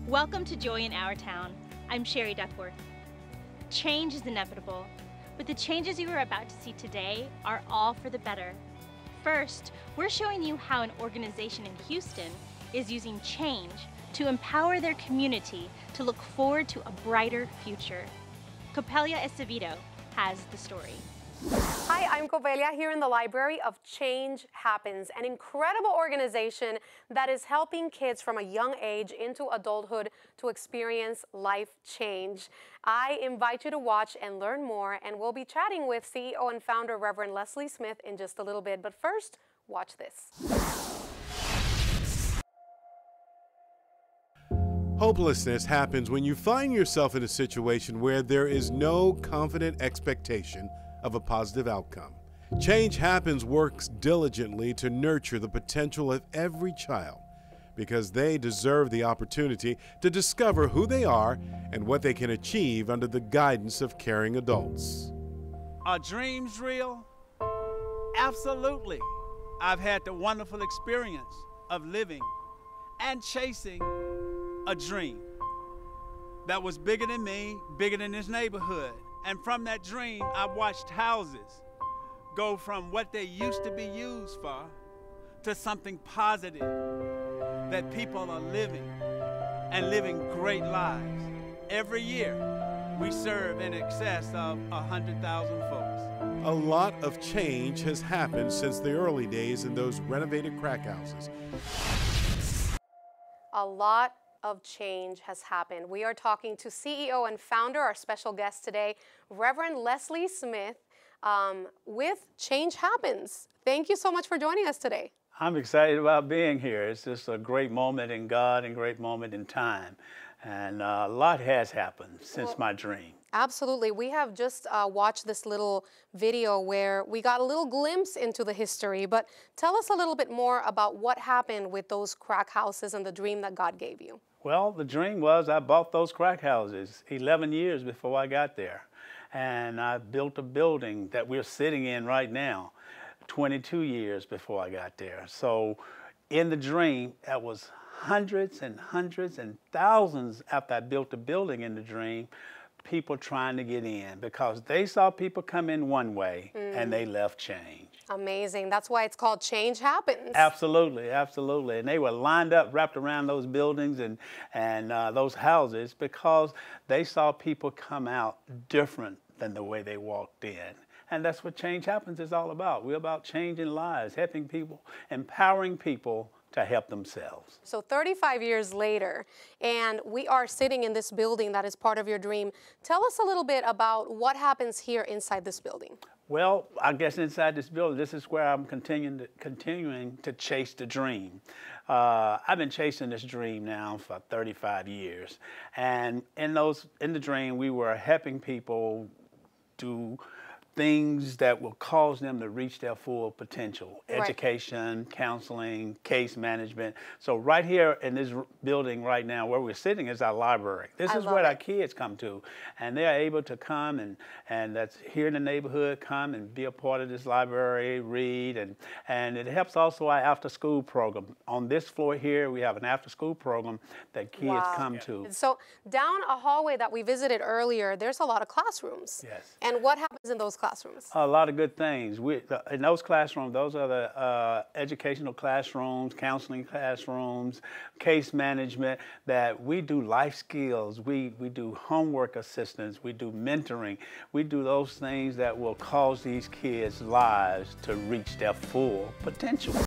Welcome to Joy in Our Town. I'm Sherry Duckworth. Change is inevitable, but the changes you are about to see today are all for the better. First, we're showing you how an organization in Houston is using change to empower their community to look forward to a brighter future. Copelia Acevedo has the story. Hi, I'm Copelia here in the library of Change Happens, an incredible organization that is helping kids from a young age into adulthood to experience life change. I invite you to watch and learn more, and we'll be chatting with CEO and founder Reverend Leslie Smith in just a little bit. But first, watch this. Hopelessness happens when you find yourself in a situation where there is no confident expectation of a positive outcome. Change Happens works diligently to nurture the potential of every child because they deserve the opportunity to discover who they are and what they can achieve under the guidance of caring adults. Are dreams real? Absolutely. I've had the wonderful experience of living and chasing a dream that was bigger than me, bigger than this neighborhood. And from that dream, I watched houses go from what they used to be used for to something positive that people are living and living great lives. Every year, we serve in excess of 100,000 folks. A lot of change has happened since the early days in those renovated crack houses. A lot of change has happened. We are talking to CEO and founder, our special guest today, Reverend Leslie Smith, with Change Happens. Thank you so much for joining us today. I'm excited about being here. It's just a great moment in God and great moment in time. And a lot has happened since my dream. Absolutely. We have just watched this little video where we got a little glimpse into the history, but tell us a little bit more about what happened with those crack houses and the dream that God gave you. Well, the dream was I bought those crack houses 11 years before I got there. And I built a building that we're sitting in right now 22 years before I got there. So in the dream, that was hundreds and hundreds and thousands after I built the building in the dream, people trying to get in because they saw people come in one way and they left change. Amazing. That's why it's called Change Happens. Absolutely, absolutely. And they were lined up, wrapped around those buildings and those houses because they saw people come out different than the way they walked in. And that's what Change Happens is all about. We're about changing lives, helping people, empowering people to help themselves. So 35 years later, and we are sitting in this building that is part of your dream. Tell us a little bit about what happens here inside this building. Well, I guess inside this building, this is where I'm continuing to chase the dream. I've been chasing this dream now for 35 years. And in the dream, we were helping people do things that will cause them to reach their full potential. Right. Education, counseling, case management. So right here in this building right now where we're sitting is our library. This is where our kids come to. And they're able to come and that's here in the neighborhood, come and be a part of this library, read. And it helps also our after school program. On this floor here, we have an after school program that kids come to. So down a hallway that we visited earlier, there's a lot of classrooms. Yes. And what happens in those classrooms? A lot of good things. In those classrooms, those are the educational classrooms, counseling classrooms, case management, that we do life skills, we do homework assistance, we do mentoring, we do those things that will cause these kids' lives to reach their full potential.